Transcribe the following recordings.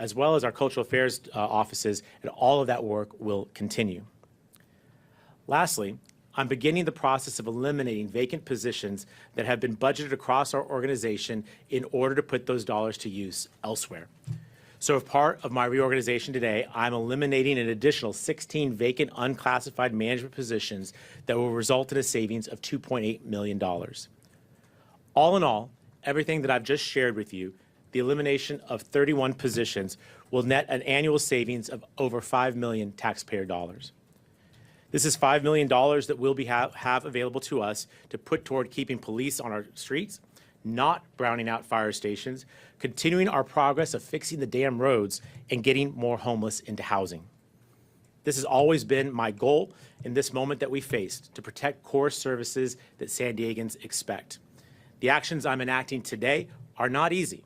as well as our cultural affairs offices, and all of that work will continue. Lastly, I'm beginning the process of eliminating vacant positions that have been budgeted across our organization in order to put those dollars to use elsewhere. So as part of my reorganization today, I'm eliminating an additional 16 vacant unclassified management positions that will result in a savings of $2.8 million. All in all, everything that I've just shared with you, the elimination of 31 positions will net an annual savings of over $5 million taxpayer dollars. This is $5 million that we'll have available to us to put toward keeping police on our streets, not browning out fire stations, continuing our progress of fixing the damn roads, and getting more homeless into housing. This has always been my goal in this moment that we faced, to protect core services that San Diegans expect. The actions I'm enacting today are not easy,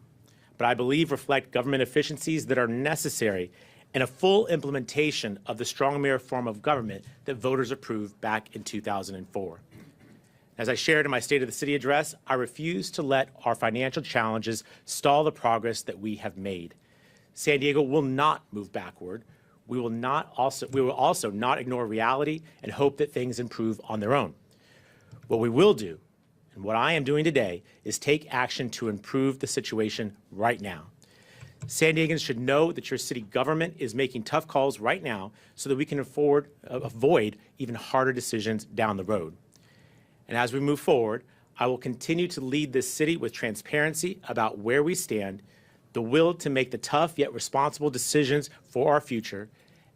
but I believe reflect government efficiencies that are necessary and a full implementation of the strong mayor form of government that voters approved back in 2004. As I shared in my State of the City address, I refuse to let our financial challenges stall the progress that we have made. San Diego will not move backward. We will also not ignore reality and hope that things improve on their own. What we will do, and what I am doing today, is take action to improve the situation right now. San Diegans should know that your city government is making tough calls right now so that we can avoid even harder decisions down the road. And as we move forward, I will continue to lead this city with transparency about where we stand, the will to make the tough yet responsible decisions for our future,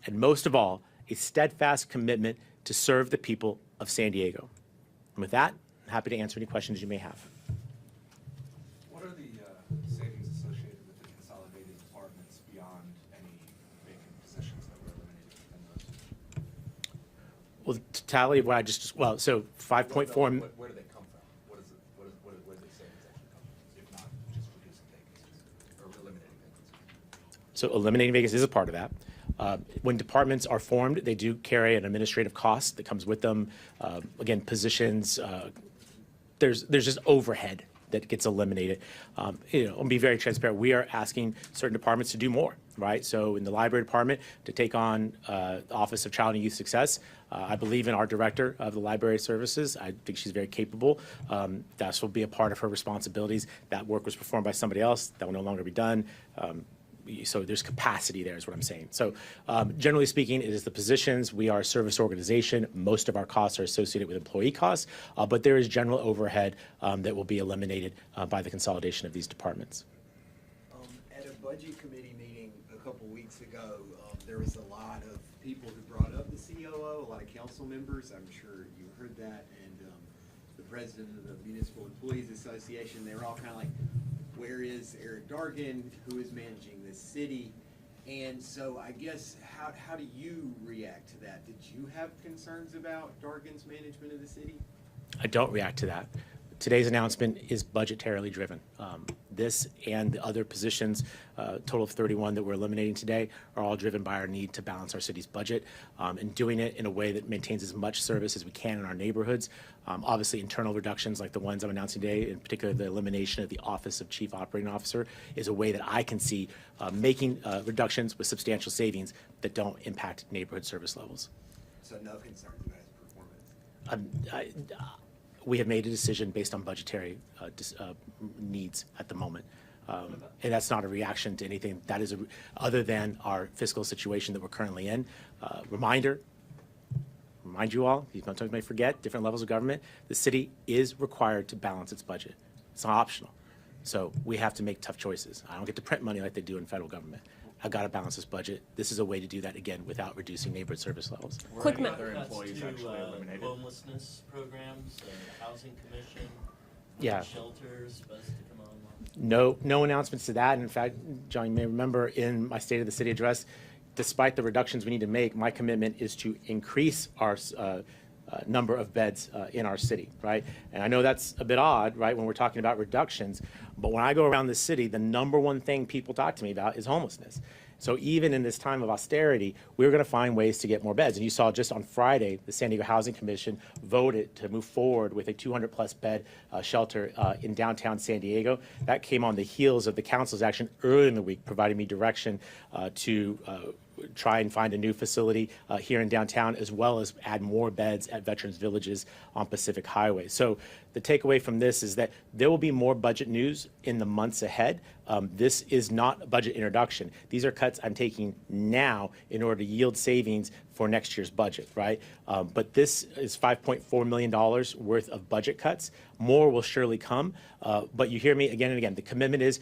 and most of all, a steadfast commitment to serve the people of San Diego. And with that, I'm happy to answer any questions you may have. What are the savings associated with the consolidated departments beyond any vacant positions that were eliminated within those? Well, to tally what I so 5.4. Where do they come from? Where do the savings actually come from, if not just reducing vacancies or eliminating vacancies? So eliminating vacancies is a part of that. When departments are formed, they do carry an administrative cost that comes with them. Again, positions, there's just overhead that gets eliminated. I'll be very transparent. We are asking certain departments to do more, right? So in the library department, to take on the Office of Child and Youth Success, I believe in our director of the library services. I think she's very capable. That will be a part of her responsibilities. That work was performed by somebody else. That will no longer be done. So there's capacity there is what I'm saying. So generally speaking, it is the positions. We are a service organization. Most of our costs are associated with employee costs, but there is general overhead that will be eliminated by the consolidation of these departments. At a budget committee meeting a couple weeks ago, there was a lot of people who brought up the COO, a lot of council members. I'm sure you heard that, and the president of the Municipal Employees Association, they were all kind of like, where is Eric Dargan, who is managing this city? And so I guess, how do you react to that? Did you have concerns about Dargan's management of the city? I don't react to that. Today's announcement is budgetarily driven. This and the other positions, total of 31 that we're eliminating today, are all driven by our need to balance our city's budget and doing it in a way that maintains as much service as we can in our neighborhoods. Obviously, internal reductions like the ones I'm announcing today, in particular the elimination of the Office of Chief Operating Officer, is a way that I can see making reductions with substantial savings that don't impact neighborhood service levels. So no concerns about his performance? We have made a decision based on budgetary needs at the moment. And that's not a reaction to anything. That is other than our fiscal situation that we're currently in. Remind you all, you sometimes may forget, different levels of government, the city is required to balance its budget. It's not optional. So we have to make tough choices. I don't get to print money like they do in federal government. I've got to balance this budget. This is a way to do that, again, without reducing neighborhood service levels. Quick Were any other employees actually eliminated? Homelessness programs, housing commission, shelters supposed to come online? No announcements to that. In fact, John, you may remember in my State of the City address, despite the reductions we need to make, my commitment is to increase our number of beds in our city, right? And I know that's a bit odd, right, when we're talking about reductions, but when I go around the city, the number one thing people talk to me about is homelessness. So even in this time of austerity, we're going to find ways to get more beds. And you saw just on Friday, the San Diego Housing Commission voted to move forward with a 200-plus bed shelter in downtown San Diego. That came on the heels of the council's action early in the week, providing me direction to try and find a new facility here in downtown, as well as add more beds at Veterans Villages on Pacific Highway. So the takeaway from this is that there will be more budget news in the months ahead. This is not a budget introduction. These are cuts I'm taking now in order to yield savings for next year's budget, right? But this is $5.4 million worth of budget cuts. More will surely come, but you hear me again and again. The commitment is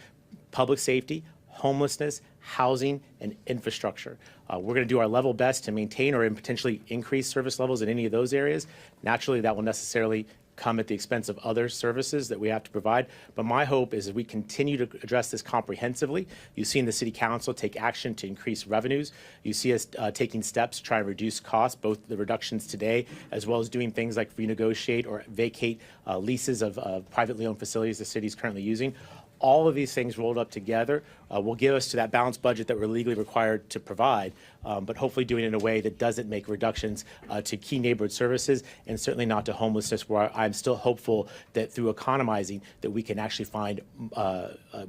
public safety, homelessness, housing, and infrastructure. We're going to do our level best to maintain or potentially increase service levels in any of those areas. Naturally, that will necessarily come at the expense of other services that we have to provide. But my hope is that we continue to address this comprehensively. You've seen the City Council take action to increase revenues. You see us taking steps to try and reduce costs, both the reductions today, as well as doing things like renegotiate or vacate leases of privately owned facilities the city is currently using. All of these things rolled up together will give us to that balanced budget that we're legally required to provide, but hopefully doing it in a way that doesn't make reductions to key neighborhood services and certainly not to homelessness, where I'm still hopeful that through economizing that we can actually find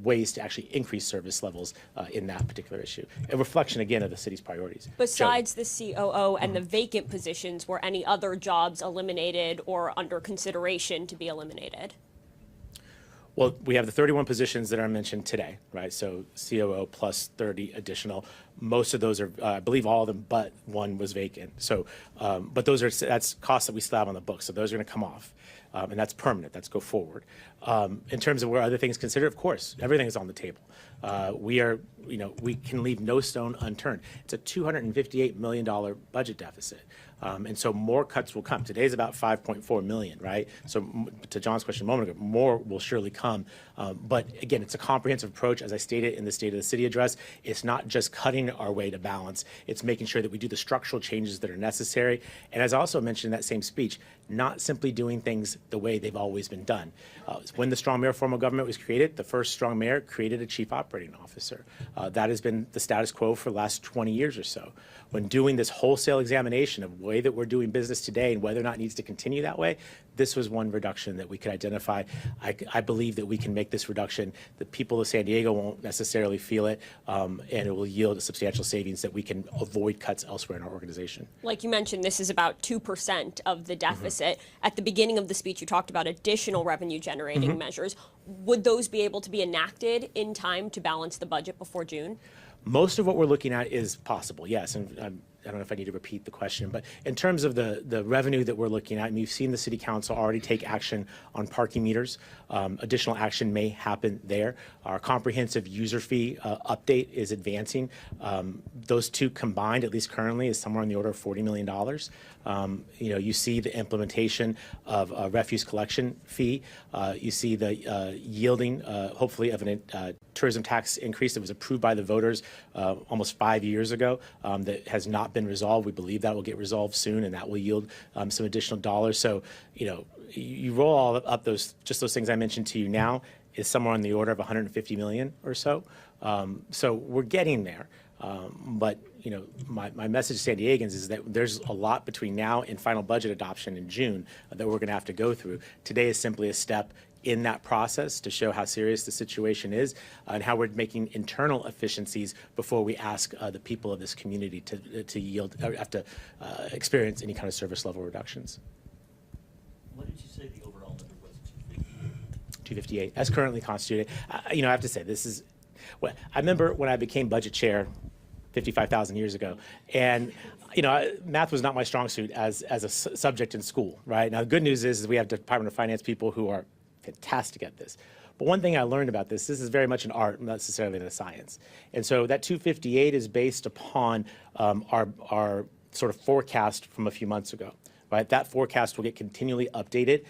ways to actually increase service levels in that particular issue. A reflection, again, of the city's priorities. Besides the COO and the vacant positions, were any other jobs eliminated or under consideration to be eliminated? Well, we have the 31 positions that are mentioned today, right? So COO plus 30 additional. Most of those are, I believe all of them, but one was vacant. So, but that's costs that we still have on the books. So those are going to come off. And that's permanent. That's go forward. In terms of where other things considered, of course, everything is on the table. We can leave no stone unturned. It's a $258 million budget deficit. And so more cuts will come. Today's about 5.4 million, right? So to John's question a moment ago, more will surely come. But again, it's a comprehensive approach. As I stated in the State of the City address, it's not just cutting our way to balance. It's making sure that we do the structural changes that are necessary. And as I also mentioned in that same speech, not simply doing things the way they've always been done. When the strong mayor form of government was created, the first strong mayor created a chief operating officer. That has been the status quo for the last 20 years or so. When doing this wholesale examination of the way that we're doing business today and whether or not it needs to continue that way, this was one reduction that we could identify. I believe that we can make this reduction. The people of San Diego won't necessarily feel it, and it will yield a substantial savings that we can avoid cuts elsewhere in our organization. Like you mentioned, this is about 2% of the deficit. At the beginning of the speech, you talked about additional revenue-generating measures. Would those be able to be enacted in time to balance the budget before June? Most of what we're looking at is possible, yes. And I don't know if I need to repeat the question, but in terms of the revenue that we're looking at, and you've seen the City Council already take action on parking meters. Additional action may happen there. Our comprehensive user fee update is advancing. Those two combined, at least currently, is somewhere in the order of $40 million. You see the implementation of a refuse collection fee. You see the yielding, hopefully, of a tourism tax increase that was approved by the voters almost 5 years ago that has not been resolved. We believe that will get resolved soon, and that will yield some additional dollars. So, you roll all up those things I mentioned to you now is somewhere on the order of 150 million or so. So we're getting there. But my message to San Diegans is that there's a lot between now and final budget adoption in June that we're going to have to go through. Today is simply a step in that process to show how serious the situation is and how we're making internal efficiencies before we ask the people of this community to yield or have to experience any kind of service level reductions. What did you say the overall number was? 258, as currently constituted. I have to say, this is, well, I remember when I became budget chair 55,000 years ago, and math was not my strong suit as a subject in school, right? Now, the good news is we have Department of Finance people who are fantastic at this. But one thing I learned about this is very much an art, not necessarily a science. And so that 258 is based upon our sort of forecast from a few months ago, right? That forecast will get continually updated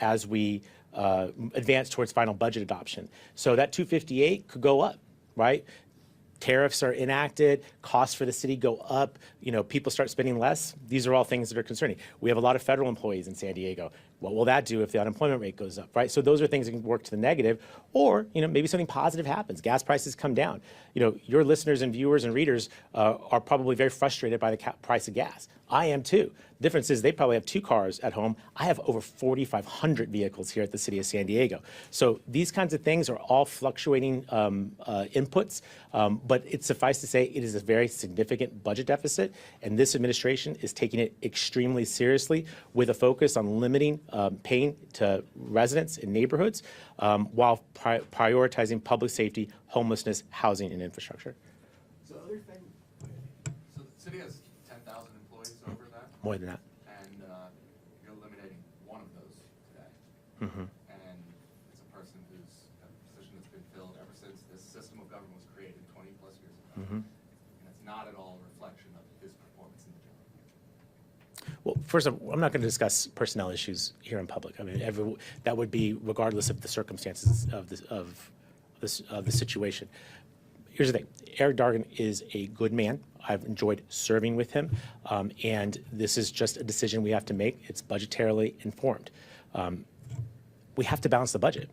as we advance towards final budget adoption. So that 258 could go up, right? tariffs are enacted, costs for the city go up, people start spending less. These are all things that are concerning. We have a lot of federal employees in San Diego. What will that do if the unemployment rate goes up, right? So those are things that can work to the negative, or maybe something positive happens. Gas prices come down. Your listeners and viewers and readers are probably very frustrated by the price of gas. I am too. The difference is they probably have 2 cars at home. I have over 4,500 vehicles here at the city of San Diego. So these kinds of things are all fluctuating inputs, but it's suffice to say it is a very significant budget deficit, and this administration is taking it extremely seriously with a focus on limiting pain to residents in neighborhoods while prioritizing public safety, homelessness, housing, and infrastructure. So other thing, So the city has 10,000 employees over that, More than that. and you're eliminating one of those today. Mm-hmm. And it's a person who's a position that's been filled ever since this system of government was created 20 plus years ago. Mm-hmm. And it's not at all a reflection of his performance in the job. Well, first of all, I'm not going to discuss personnel issues here in public. I mean, that would be regardless of the circumstances of the situation. Here's the thing. Eric Dargan is a good man. I've enjoyed serving with him, and this is just a decision we have to make. It's budgetarily informed. We have to balance the budget.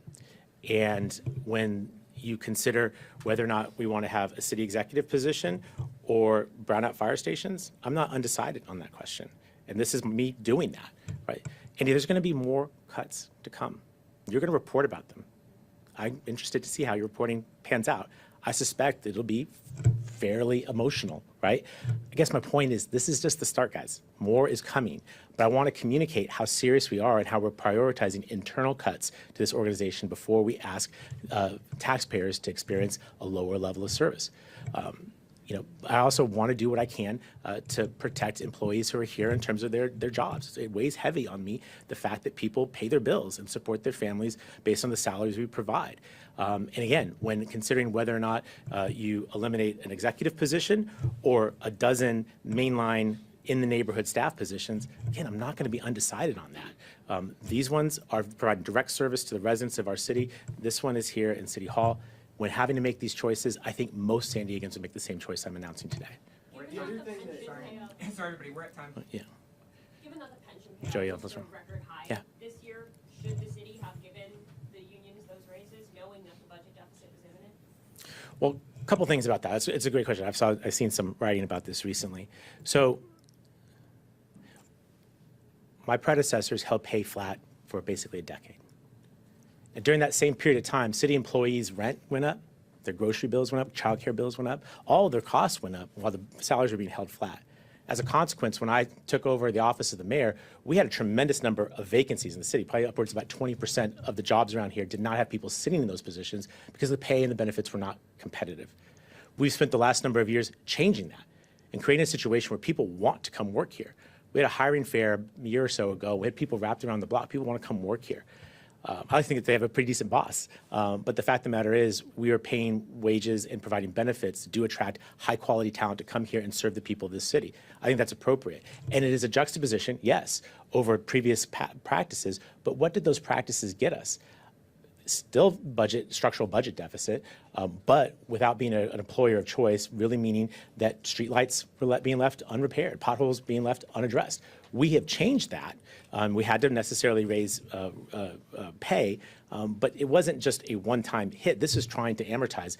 And when you consider whether or not we want to have a city executive position or brownout fire stations, I'm not undecided on that question. And this is me doing that, right? And there's going to be more cuts to come. You're going to report about them. I'm interested to see how your reporting pans out. I suspect it'll be fairly emotional, right? I guess my point is this is just the start, guys. More is coming. But I want to communicate how serious we are and how we're prioritizing internal cuts to this organization before we ask taxpayers to experience a lower level of service. I also want to do what I can to protect employees who are here in terms of their jobs. It weighs heavy on me, the fact that people pay their bills and support their families based on the salaries we provide. And again, when considering whether or not you eliminate an executive position or a dozen mainline in the neighborhood staff positions, again, I'm not going to be undecided on that. These ones are providing direct service to the residents of our city. This one is here in City Hall. When having to make these choices, I think most San Diegans would make the same choice I'm announcing today. the other thing that, Sorry, everybody, we're at time. Yeah. Given that the pension Joey, payouts that's are right. record high Yeah. this year, should the city have given the unions those raises, knowing that the budget deficit was imminent? Well, a couple things about that. It's a great question. I've seen some writing about this recently. So my predecessors held pay flat for basically a decade. And during that same period of time, city employees' rent went up, their grocery bills went up, childcare bills went up, all of their costs went up while the salaries were being held flat. As a consequence, when I took over the office of the mayor, we had a tremendous number of vacancies in the city. Probably upwards of about 20% of the jobs around here did not have people sitting in those positions because the pay and the benefits were not competitive. We've spent the last number of years changing that and creating a situation where people want to come work here. We had a hiring fair a year or so ago. We had people wrapped around the block. People want to come work here. I think that they have a pretty decent boss. But the fact of the matter is we are paying wages and providing benefits to do attract high quality talent to come here and serve the people of this city. I think that's appropriate. And it is a juxtaposition, yes, over previous practices. But what did those practices get us? Still structural budget deficit, but without being an employer of choice, really meaning that streetlights were being left unrepaired, potholes being left unaddressed. We have changed that. We had to necessarily raise pay, but it wasn't just a one-time hit. This is trying to amortize,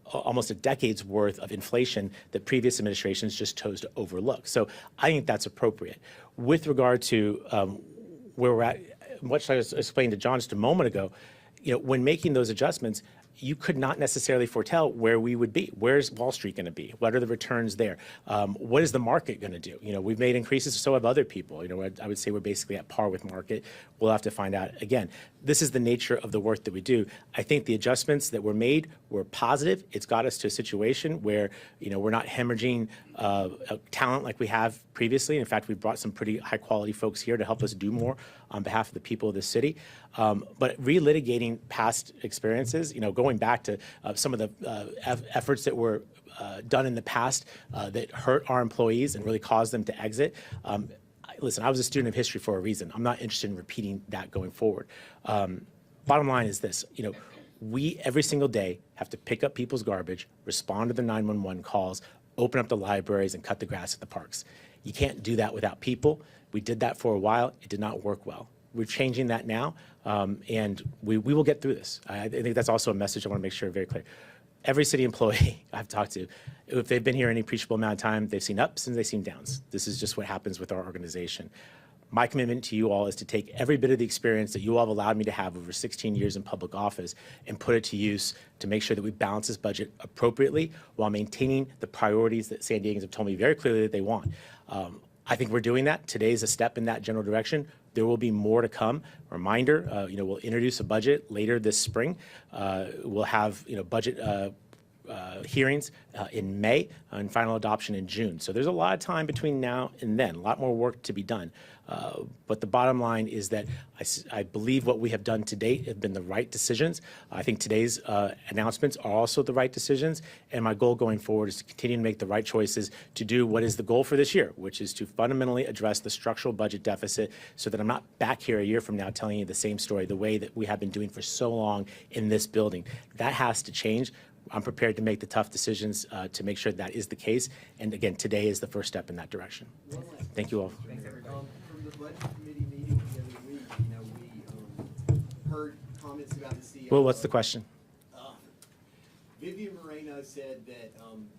almost a decade's worth of inflation that previous administrations just chose to overlook. So I think that's appropriate. With regard to where we're at, what I explained to John just a moment ago, when making those adjustments, you could not necessarily foretell where we would be. Where's Wall Street going to be? What are the returns there? What is the market going to do? We've made increases, so have other people. I would say we're basically at par with market. We'll have to find out. Again, this is the nature of the work that we do. I think the adjustments that were made were positive. It's got us to a situation where, we're not hemorrhaging talent like we have previously. In fact, we've brought some pretty high quality folks here to help us do more on behalf of the people of the city. But relitigating past experiences, going back to some of the efforts that were done in the past that hurt our employees and really caused them to exit. Listen, I was a student of history for a reason. I'm not interested in repeating that going forward. Bottom line is this, We, every single day, have to pick up people's garbage, respond to the 911 calls, open up the libraries, and cut the grass at the parks. You can't do that without people. We did that for a while. It did not work well. We're changing that now, and we will get through this. I think that's also a message I want to make sure very clear. Every city employee I've talked to, if they've been here any appreciable amount of time, they've seen ups and they've seen downs. This is just what happens with our organization. My commitment to you all is to take every bit of the experience that you all have allowed me to have over 16 years in public office and put it to use to make sure that we balance this budget appropriately while maintaining the priorities that San Diegans have told me very clearly that they want. I think we're doing that. Today is a step in that general direction. There will be more to come. Reminder, we'll introduce a budget later this spring. We'll have, budget hearings in May and final adoption in June. So there's a lot of time between now and then, a lot more work to be done. But the bottom line is that I believe what we have done to date have been the right decisions. I think today's announcements are also the right decisions. And my goal going forward is to continue to make the right choices to do what is the goal for this year, which is to fundamentally address the structural budget deficit so that I'm not back here a year from now telling you the same story the way that we have been doing for so long in this building. That has to change. I'm prepared to make the tough decisions to make sure that is the case. And again, today is the first step in that direction. Thank you all. From the budget committee meeting the other week, we heard comments about the CEO. Well, what's the question? Vivian Moreno said that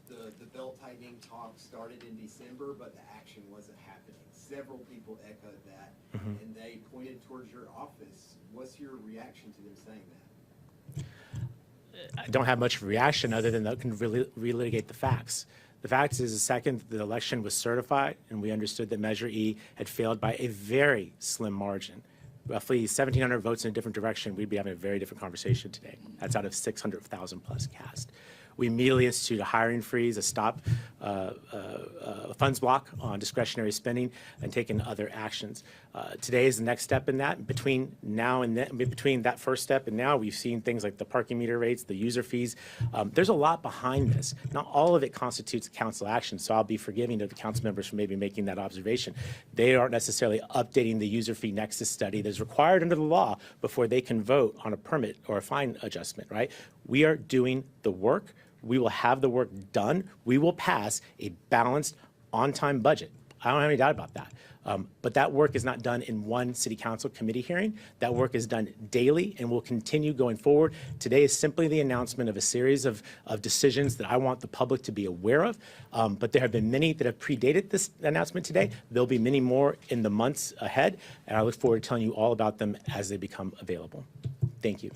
the belt tightening talk started in December, but the action wasn't happening. Several people echoed that, and they pointed towards your office. What's your reaction to them saying that? I don't have much of a reaction other than that can really relitigate the facts. The fact is the second the election was certified and we understood that Measure E had failed by a very slim margin, roughly 1,700 votes in a different direction, we'd be having a very different conversation today. That's out of 600,000 plus cast. We immediately instituted a hiring freeze, a stop funds block on discretionary spending, and taken other actions. Today is the next step in that. Between now and then, between that first step and now, we've seen things like the parking meter rates, the user fees. There's a lot behind this. Not all of it constitutes council action, so I'll be forgiving to the council members for maybe making that observation. They aren't necessarily updating the user fee nexus study that is required under the law before they can vote on a permit or a fine adjustment, right? We are doing the work. We will have the work done. We will pass a balanced, on-time budget. I don't have any doubt about that. But that work is not done in one city council committee hearing. That work is done daily and will continue going forward. Today is simply the announcement of a series of decisions that I want the public to be aware of. But there have been many that have predated this announcement today. There'll be many more in the months ahead, and I look forward to telling you all about them as they become available. Thank you.